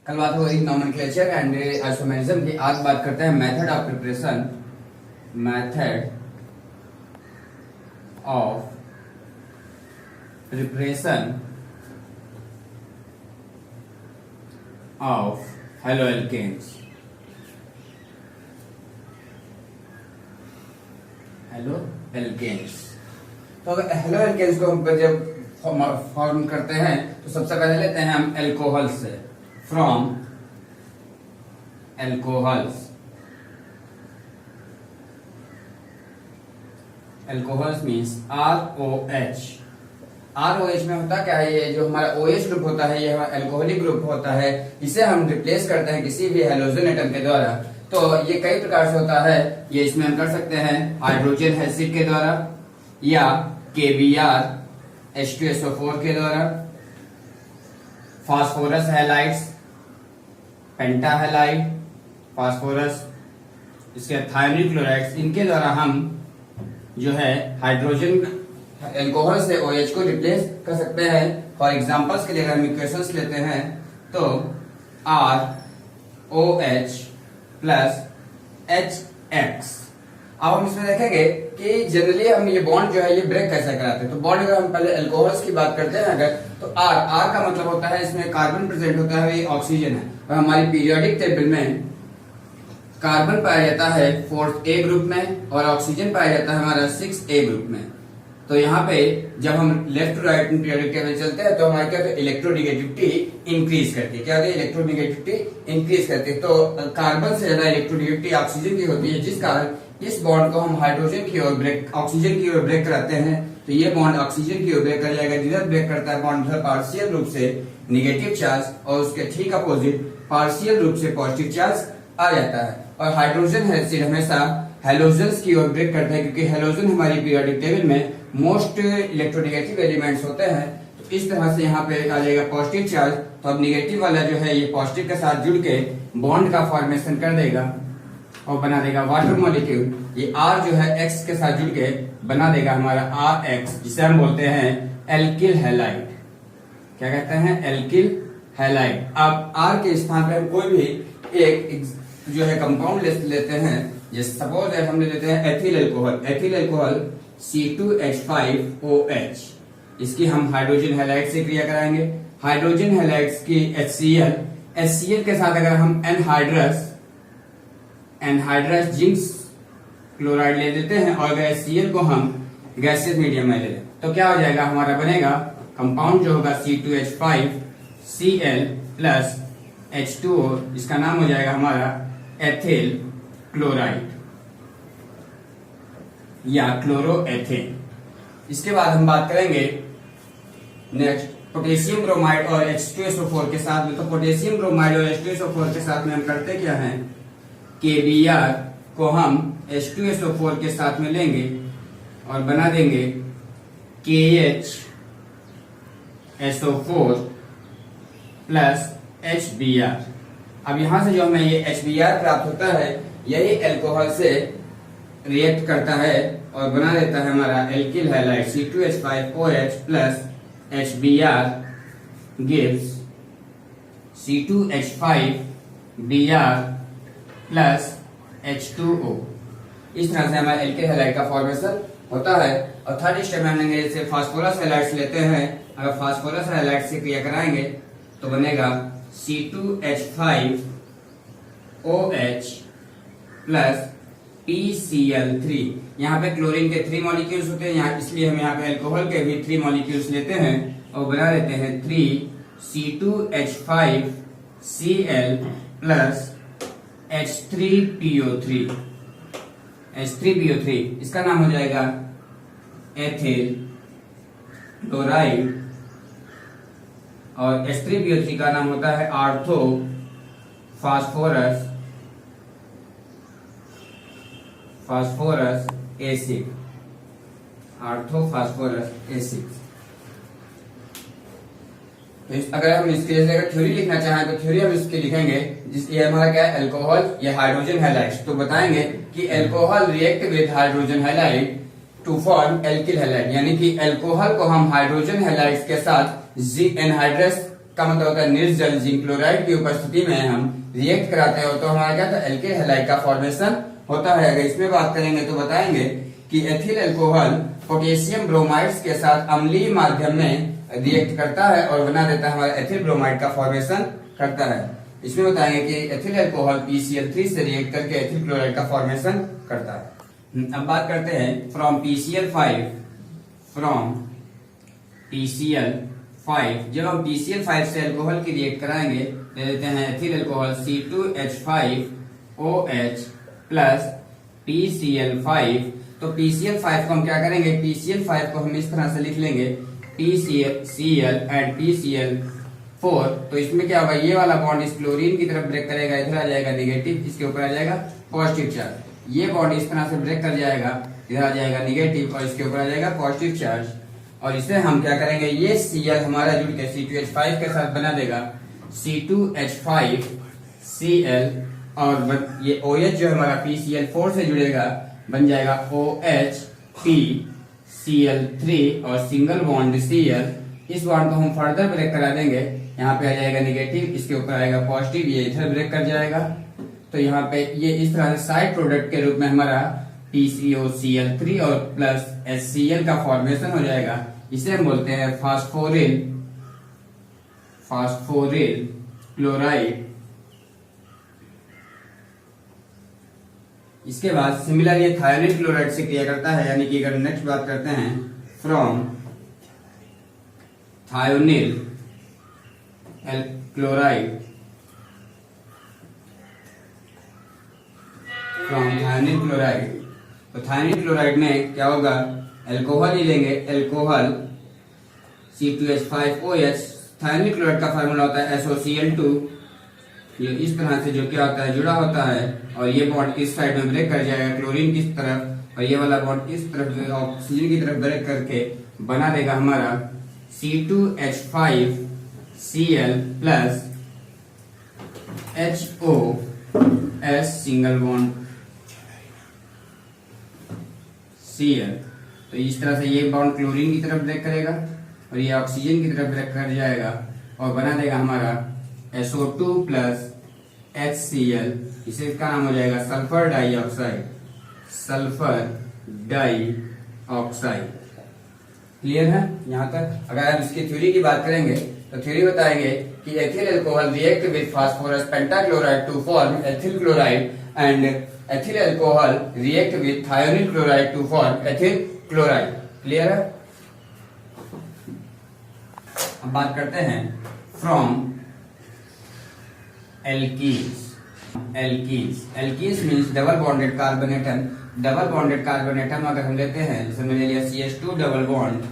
कल बात हो रही नोमेनक्लेचर एंड आइसोमेरिज्म की। आज बात करते हैं method of preparation, method of preparation of haloalkanes. Haloalkanes तो अगर हेलोएल्केन्स को हम जब फॉर्म करते हैं तो सबसे पहले लेते हैं हम एल्कोहल से, from alcohols. Alcohols means ROH। ROH में होता क्या है, ये जो हमारा OH ग्रुप होता है ये हमारा एल्कोहलिक ग्रुप होता है। इसे हम रिप्लेस करते हैं किसी भी हेलोजन एटम के द्वारा। तो ये कई प्रकार से होता है, ये इसमें हम कर सकते हैं हाइड्रोजन एसिड के द्वारा या KBr H2SO4 के द्वारा, फास्फोरस हैलाइड्स, पेंटाहेलाइड, फास्फोरस, इसके थायमिक क्लोराइड्स, इनके द्वारा हम जो है हाइड्रोजन एल्कोहल से OH को रिप्लेस कर सकते हैं। फॉर एग्जांपल्स के लिए अगर हम इक्वेशंस लेते हैं तो ROH प्लस HX। अब हम इसमें देखेंगे कि जनरली हम ये बॉन्ड जो है ये ब्रेक कैसे कराते हैं। तो बॉन्ड अगर हम पहले एल्कोहल्स की बात करते हैं अगर, तो R का मतलब होता है इसमें कार्बन प्रेजेंट होता है, ये ऑक्सीजन है। और हमारी पीरियोडिक टेबल में कार्बन पाया जाता है 4th A ग्रुप में और ऑक्सीजन पाया जाता है हमारा 6th A ग्रुप में। तो यहाँ पे जब हम left to right periodic table चलते हैं तो हमारे क्या होता है, इलेक्ट्रोनेगेटिविटी इंक्रीज करती है। क्या होती है, इलेक्ट्रोनेगेटिविटी इंक्रीज करती है। तो कार्बन से ज्यादा इलेक्ट्रोनेगेटिविटी ऑक्सीजन की होती है, जिस कारण इस बॉन्ड को हम हाइड्रोजन की ओर ब्रेक, ऑक्सीजन की ओर ब्रेक कराते हैं। तो ये बॉन्ड ऑक्सीजन की ओर ब्रेक कर जाएगा। जिधर ब्रेक करता है बॉन्ड उधर पार्शियल रूप से निगेटिव चार्ज और उसके ठीक अपोजिट पार्शियल रूप से पॉजिटिव चार्ज आ जाता है। और हाइड्रोजन एसिड हमेशा हेलोजन्स की ओर ब्रेक करता है, क्योंकि हेलोजन हमारी पीरियोडिक टेबल में मोस्ट इलेक्ट्रोनेगेटिव एलिमेंट्स होते हैं। तो इस तरह से यहाँ पे आ जाएगा पॉजिटिव चार्ज। तो अब निगेटिव वाला जो है ये पॉजिटिव के साथ जुड़ के बॉन्ड का फॉर्मेशन कर देगा और बना देगा वाटर मॉलिक्यूल। ये R जो है X के साथ जुड़ के बना देगा हमारा RX, जिसे हम बोलते हैं एल्किल हैलाइड। क्या कहते हैं, एल्किल हैलाइड। अब R के स्थान पे हम कोई भी एक जो है कंपाउंड लेते हैं, जैसे सपोज हम ले लेते हैं ethyl alcohol. Ethyl alcohol C2H5OH, इसकी हम हाइड्रोजन हैलाइड से क्रिया कराएंगे। हाइड्रोजन हैलाइड्स की HCl के साथ अगर हम एनहाइड्रस जिंक क्लोराइड ले लेते हैं और अगर HCl को हम गैसियस मीडियम में ले लें तो क्या हो जाएगा, हमारा बनेगा कंपाउंड जो होगा C2H5Cl प्लस H2O। इसका नाम हो जाएगा हमारा एथिल क्लोराइड या क्लोरोएथेन। इसके बाद हम बात करेंगे नेक्स्ट पोटेशियम ब्रोमाइड और H2SO4 के साथ में। तो पोटेशियम ब्रोमाइड और H2SO4 के साथ में हम करते क्या हैं, KBr को हम H2SO4 के साथ में लेंगे और बना देंगे KHSO4 प्लस HBr। अब यहां से जो हमें ये HBr प्राप्त होता है यही एल्कोहल से रिएक्ट करता है और बना देता है हमारा alkyl halide C2H5OH plus HBr gives C2H5Br plus H2O। इस तरह से हमारा एल्किल हैलाइड का फॉर्मेशन होता है। और थर्ड स्टेप में हम लेंगे, जैसे फास्फोरस हैलाइड्स लेते हैं। अगर फास्फोरस हैलाइड से क्रिया कराएंगे तो बनेगा C2H5OH प्लस PCl3। यहाँ पे क्लोरीन के 3 मॉलिक्यूल्स होते हैं यहाँ, इसलिए हम यहाँ पे अल्कोहल के भी 3 मॉलिक्यूल्स लेते हैं और बना देते हैं 3C2H5Cl प्लस H3PO3। H3PO3 इसका नाम हो जाएगा एथिल क्लोराइड और H3PO3 का नाम होता है ortho phosphorus acid. Ortho phosphorus acid. अगर हम इसके जैसे थ्योरी लिखना चाहें तो थ्योरी हम इसकी लिखेंगे, ये हमारा क्या है, एल्कोहल, ये हाइड्रोजन हैलाइड। तो बताएंगे कि alcohol react with hydrogen halide to form alkyl halide, यानी कि एल्कोहल को हम हाइड्रोजन हैलाइड्स के साथ एनहाइड्रस का मतलब होता है निर्जल जिंक क्लोराइड की उपस्थिति में हम रिएक्ट कराते हैं तो हमारा क्या था एल्केन हैलाइड का फॉर्मेशन होता है। अगर इसमें बात करेंगे तो बताएंगे कि एथिल अल्कोहल पोटेशियम ब्रोमाइड्स के साथ अम्लीय माध्यम में रिएक्ट करता है और बना देता है हमारा एथिल ब्रोमाइड का फॉर्मेशन करता है। इसमें बताएंगे कि एथिल अल्कोहल PCl3 से रिएक्ट करके एथिल क्लोराइड का फॉर्मेशन करता है। अब बात करते हैं फ्रॉम PCl5 जब हम PCl5 से अल्कोहल की रिएक्ट कराएंगे ले लेते हैं ethyl alcohol C2H5OH plus PCl5। तो PCl5 को हम क्या करेंगे, PCl5 को हम इस तरह से लिख लेंगे PCl एंड PCl4। तो इसमें क्या होगा, ये वाला बॉन्ड इस क्लोरीन की तरफ ब्रेक करेगा, इधर आ जाएगा निगेटिव, इसके ऊपर आ जाएगा पॉजिटिव चार्ज। ये बॉन्ड इस तरह से ब्रेक कर जाएगा, इधर आ जाएगा निगेटिव और इसके ऊपर आ जाएगा पॉजिटिव चार्ज। और इसे हम क्या करेंगे, ये Cl हमारा जुड़ के C2H5 के साथ बना देगा C2H5Cl और ये OH जो हमारा PCl4 से जुड़ेगा बन जाएगा OHPCl3 और सिंगल बॉन्ड Cl। इस बॉन्ड को हम फर्दर ब्रेक करा देंगे, यहाँ पे आ जाएगा निगेटिव, इसके ऊपर आएगा पॉजिटिव, ये इधर ब्रेक कर जाएगा। तो यहाँ पे ये इस तरह से साइड प्रोडक्ट के रूप में हमारा PCOCl3 और प्लस HCl का फॉर्मेशन हो जाएगा। इसे हम बोलते हैं फास्फोरिल क्लोराइड। इसके बाद सिमिलर ये थायोनिल क्लोराइड से क्रिया करता है, यानी कि अगर नेक्स्ट बात करते हैं फ्रॉम थायोनिल क्लोराइड तो थायोनिल क्लोराइड में क्या होगा, अल्कोहल ही लेंगे, अल्कोहल C2H5OH। थायोनिल क्लोराइड का फार्मूला होता है SOCl2। ये इस तरह से जो क्या होता है जुड़ा होता है और ये बॉन्ड इस साइड में ब्रेक कर जाएगा क्लोरीन की तरफ और ये वाला बॉन्ड इस तरफ ऑक्सीजन की तरफ ब्रेक करके बना देगा हमारा C2H5Cl plus HOS single bond Cl। तो इस तरह से ये बॉन्ड क्लोरीन की तरफ ब्रेक करेगा और ये ऑक्सीजन की तरफ ब्रेक कर जाएगा और बना देगा हमारा SO2 प्लस HCl। इसे इसका नाम हो जाएगा सल्फर डाइऑक्साइड। क्लियर है यहाँ तक। अगर हम इसकी थ्योरी की बात करेंगे तो थ्योरी बताएंगे कि ethyl alcohol react with phosphorus pentachloride to form ethyl chloride and ethyl alcohol react with thionyl chloride to form ethyl chloride. Clear है। अब बात करते हैं from alkenes means double bonded carbon atom. Double bonded carbon atom अगर हम लेते हैं, जैसे मैंने लिया CH2 double bond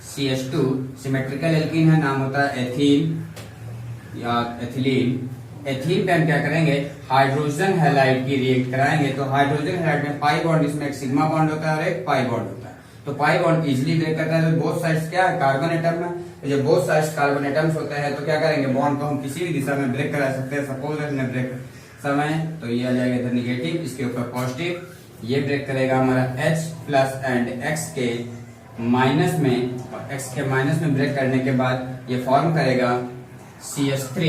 CH2 symmetrical alkene है, नाम होता है एथीन या एथिलीन। एथीन पे हम क्या करेंगे, हाइड्रोजन हैलाइड की रिएक्ट कराएंगे। तो हाइड्रोजन हैलाइड में पाई बॉन्ड, इसमें एक सिग्मा बॉन्ड होता है और एक पाई बॉन्ड होता है। तो पाई बॉन्ड इजीली ब्रेक करता है। तो बोथ साइड्स क्या है, कार्बन एटम में। तो जब बोथ साइड्स कार्बन एटम्स होते हैं तो क्या करेंगे, बॉन्ड को हम किसी भी दिशा में ब्रेक करा सकते हैं। सपोज हमने ब्रेक समय तो ये आ जाएगा इधर निगेटिव, इसके ऊपर पॉजिटिव, ये ब्रेक करेगा हमारा H प्लस एंड X के माइनस में, और X के माइनस में ब्रेक करने के बाद ये फॉर्म करेगा CH3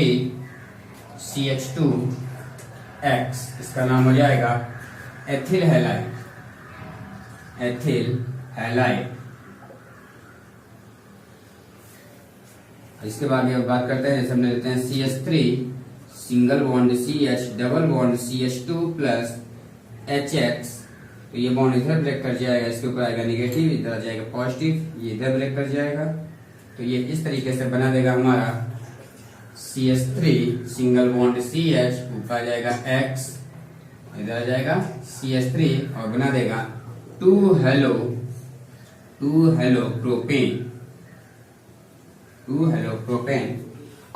CH2X। इसका नाम हो जाएगा एथिल हैलाइड। इसके बाद ये बात करते हैं, जैसे हमने लेते हैं CH3 single bond CH double bond CH2 plus HX। तो ये बॉन्ड इधर ब्रेक कर जाएगा, इसके ऊपर आएगा निगेटिव, इधर आ जाएगा पॉजिटिव, ये इधर ब्रेक कर जाएगा। तो ये इस तरीके से बना देगा हमारा CH3 सिंगल बॉन्ड CH, ऊपर आ जाएगा X, इधर आ जाएगा CH3 और बना देगा 2 हेलो प्रोपेन।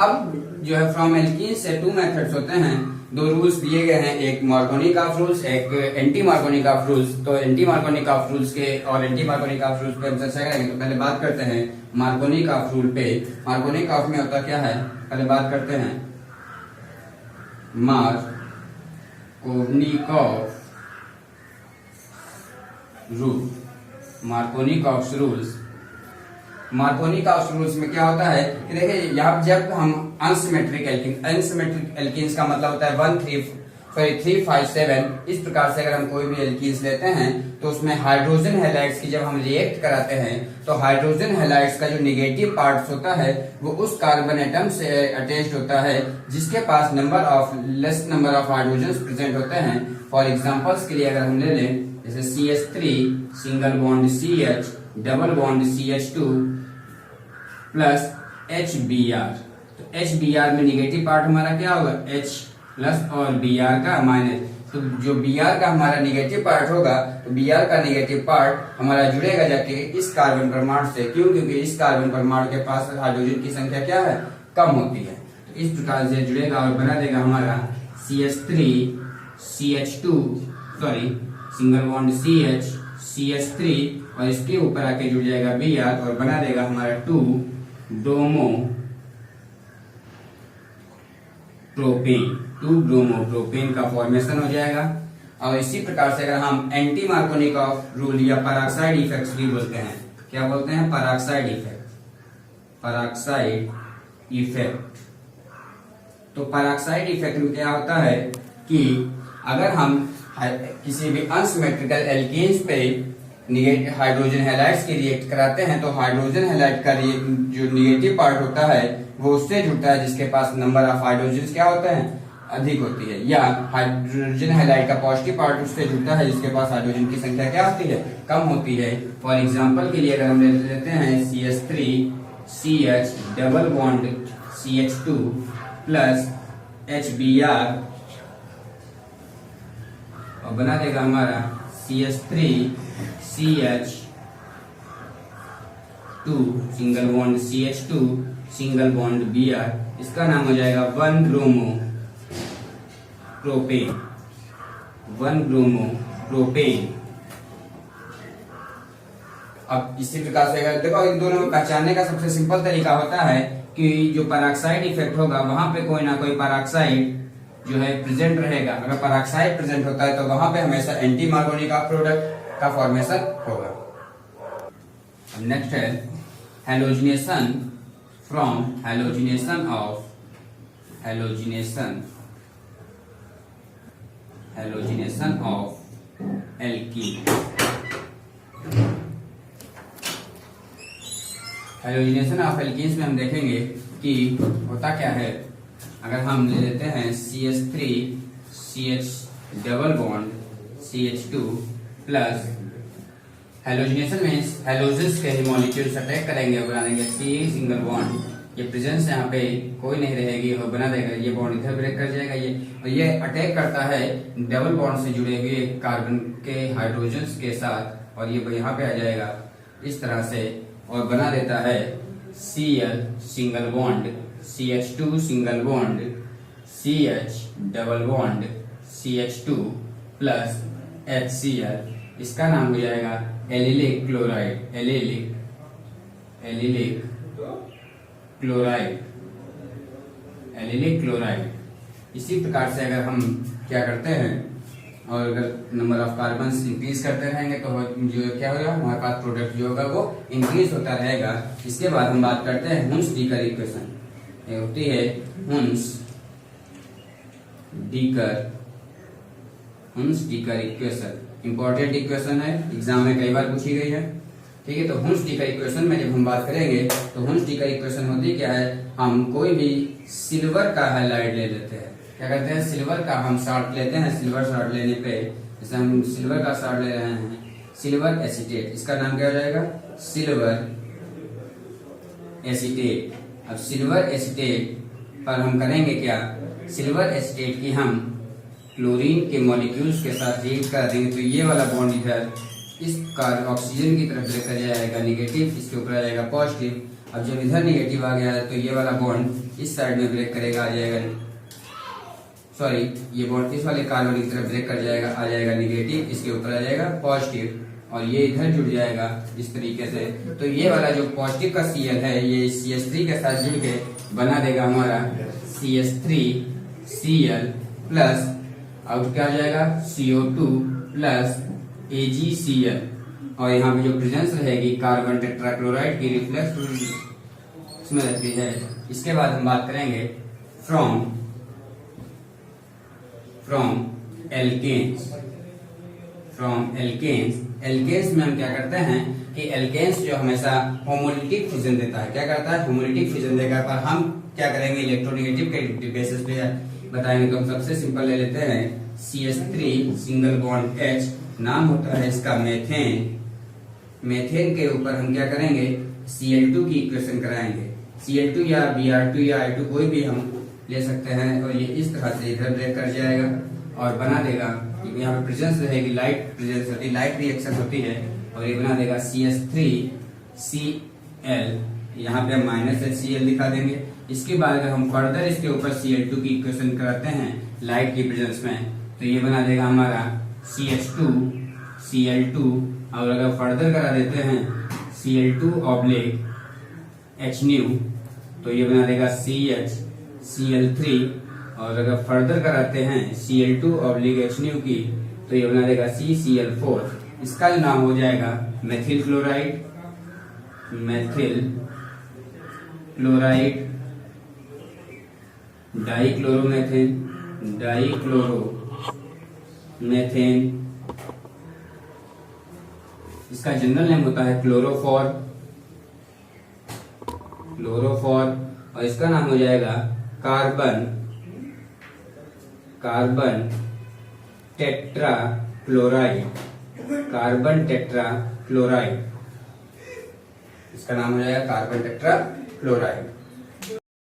अब जो है फ्रॉम एल्कीन से 2 मेथड्स होते हैं, 2 रूल्स दिए गए हैं, एक मार्कोनिकॉफ रूल्स, एक एंटी मार्कोनिकॉफ रूल्स। तो एंटी मार्कोनिकॉफ रूल्स के और एंटी मार्कोनिकॉफ रूल्स पे हम चर्चा करेंगे। तो पहले बात करते हैं मार्कोनिकॉफ रूल पे। मार्कोनिकॉफ में होता क्या है, पहले बात करते हैं मार्कोनिकॉफ रूल्स। मार्कोनी का रूल्स में क्या होता है कि देखिए यहाँ जब हम अनसिमेट्रिक एल्कीन्स का मतलब होता है 357 इस प्रकार से अगर हम कोई भी एल्कीन्स लेते हैं तो उसमें हाइड्रोजन हैलाइड्स की जब हम रिएक्ट कराते हैं तो हाइड्रोजन हैलाइड्स का जो निगेटिव पार्ट होता है वो उस कार्बन एटम से अटैच्ड होता है जिसके पास less number of hydrogen present होते हैं। फॉर एग्जांपल्स के लिए अगर हम ले लें जैसे CH3 single bond CH double bond CH2 plus HBr, तो HBr में निगेटिव पार्ट हमारा क्या होगा H प्लस और Br का माइनस, तो जो Br का हमारा निगेटिव पार्ट होगा तो Br का निगेटिव पार्ट हमारा जुड़ेगा जाके इस कार्बन परमाणु से, क्यों? क्योंकि इस कार्बन परमाणु के पास हाइड्रोजन की संख्या क्या है, कम होती है। तो इस प्रकार से जुड़ेगा और बना देगा हमारा CH3 CH2 single bond CH CH3 और इसके ऊपर आके जुड़ जाएगा Br और बना देगा हमारा 2 ब्रोमो प्रोपेन का फॉर्मेशन हो जाएगा। और इसी प्रकार से अगर हम एंटी मार्कोनिकॉफ रूल या पैराक्साइड इफेक्ट्स भी बोलते हैं, क्या बोलते हैं, पैराक्साइड इफेक्ट। तो पैराक्साइड इफेक्ट में क्या होता है कि अगर हम किसी भी अनसिमेट्रिकल एल्कीन्स पे हाइड्रोजन हैलाइड्स की रिएक्ट कराते हैं तो हाइड्रोजन हैलाइड का जो निगेटिव पार्ट होता है वो उससे जुड़ता है जिसके पास नंबर ऑफ हाइड्रोजन क्या होते हैं, अधिक होती है, या हाइड्रोजन हैलाइड का पॉजिटिव पार्ट उससे जुड़ता है जिसके पास हाइड्रोजन की संख्या क्या होती है, कम होती है। फॉर एग्जांपल के लिए अगर हम लेते हैं CH3 CH double bond CH2 plus HBr और बना देगा हमारा CH3 CH2 single bond CH2 single bond Br, इसका नाम हो जाएगा 1 ब्रोमो प्रोपेन। अब इसी प्रकार से अगर देखो इन दोनों में पहचानने का सबसे सिंपल तरीका होता है कि जो पैराक्साइड इफेक्ट होगा वहां पे कोई ना कोई पैराक्साइड जो है प्रेजेंट रहेगा। अगर पैराक्साइड प्रेजेंट होता है तो वहां पे हमेशा एंटी मार्कोनिकॉफ प्रोडक्ट का फॉर्मेशन होगा। अब नेक्स्ट है halogenation from halogenation of alkene. Halogenation of alkenes में हम देखेंगे कि होता क्या है। अगर हम ले लेते हैं CH3 CH double bond CH2 plus halogenation में हैलोजेंस के ही मॉलिक्यूल्स अटैक करेंगे और बना देंगे C सिंगल बॉन्ड, ये प्रेजेंस यहाँ पे कोई नहीं रहेगी और बना देगा, ये बॉन्ड इधर ब्रेक कर जाएगा ये, और ये अटैक करता है डबल बॉन्ड से जुड़े हुए कार्बन के हाइड्रोजन्स के साथ और ये यहाँ पे आ जाएगा इस तरह से और बना देता है Cl single bond CH2 single bond CH double bond CH2 plus HCl, इसका नाम हो जाएगा एलिलिक क्लोराइड। इसी प्रकार से अगर हम क्या करते हैं और अगर नंबर ऑफ कार्बन इंक्रीज करते रहेंगे तो जो क्या होगा, हमारे पास प्रोडक्ट जो होगा वो इंक्रीज होता रहेगा। इसके बाद हम बात करते हैं हुन्स-डीकर इक्वेशन। ये होती है हुन्स-डीकर इक्वेशन, इंपॉर्टेंट इक्वेशन है, एग्जाम में कई बार पूछी गई है। ठीक है, तो हुन्स-डीकर इक्वेशन में जब हम बात करेंगे तो हुन्स-डीकर इक्वेशन होती क्या है, हम कोई भी सिल्वर का हैलाइड ले लेते हैं, क्या करते हैं, सिल्वर का हम साल्ट लेते हैं। सिल्वर साल्ट लेने पे जैसे हम सिल्वर का साल्ट ले रहे हैं, सिल्वर एसीटेट, इसका नाम क्या हो जाएगा, सिल्वर एसीटेट। अब सिल्वर एसीटेट पर हम करेंगे क्या, सिल्वर एसीटेट की हम क्लोरीन के मॉलिक्यूल्स के साथ रिएक्ट कर देंगे तो ये वाला बॉन्ड इधर इस ऑक्सीजन की तरफ ब्रेक कर जाएगा निगेटिव, इसके ऊपर आ जाएगा पॉजिटिव। अब जब इधर निगेटिव आ गया है तो ये वाला बॉन्ड इस साइड में ब्रेक करेगा, आ जाएगा, सॉरी ये बॉन्ड इस वाले कार्बन की तरफ ब्रेक कर जाएगा, आ जाएगा निगेटिव, इसके ऊपर आ जाएगा पॉजिटिव और ये इधर जुड़ जाएगा इस तरीके से। तो ये वाला जो पॉजिटिव का Cl है ये CH3 के साथ जुड़ के बना देगा हमारा CH3Cl प्लस, अब क्या हो जाएगा CO2 प्लस AgCl और यहाँ पे जो प्रेजेंस रहेगी कार्बन टेट्राक्लोराइड की रिफ्लेक्स इसमें रहती है। इसके बाद हम बात करेंगे from alkanes. From alkanes, alkanes में हम क्या करते हैं कि एल्केन्स जो हमेशा होमोलिटिक फ्यूजन देता है। क्या करता है? होमोलिटिक फ्यूजन देगा। पर हम क्या करेंगे? इलेक्ट्रोनेगेटिव के बेसिस पे बताएंगे। तो हम सबसे सिंपल ले लेते हैं CH3 सिंगल बॉन्ड H, नाम होता है इसका मेथेन। मेथेन के ऊपर हम क्या करेंगे? Cl2 की इक्वेशन कराएंगे। Cl2 या Br2 या I2 कोई भी हम ले सकते हैं और ये इस तरह से इधर ब्रेक कर जाएगा और बना देगा। यहाँ पे प्रेजेंस रहेगी, लाइट प्रेजेंस होती है, लाइट रिएक्शन होती है और ये बना देगा CH3Cl। यहाँ पे हम -HCl दिखा देंगे। इसके बाद अगर हम फर्दर इसके ऊपर Cl2 की इक्वेशन कराते हैं लाइट की प्रेजेंस में, तो ये बना देगा हमारा CH2Cl2। और अगर फर्दर करा देते हैं Cl2/H, तो ये बना देगा CHCl3। और अगर फर्दर कराते हैं Cl2/H की, तो ये बना देगा CCl4। इसका जो नाम हो जाएगा मेथिल क्लोराइड, डाइक्लोरोमेथेन। इसका जनरल नेम होता है क्लोरोफॉर। और इसका नाम हो जाएगा कार्बन टेट्राक्लोराइड। इसका नाम हो जाएगा कार्बन टेट्राक्लोराइड।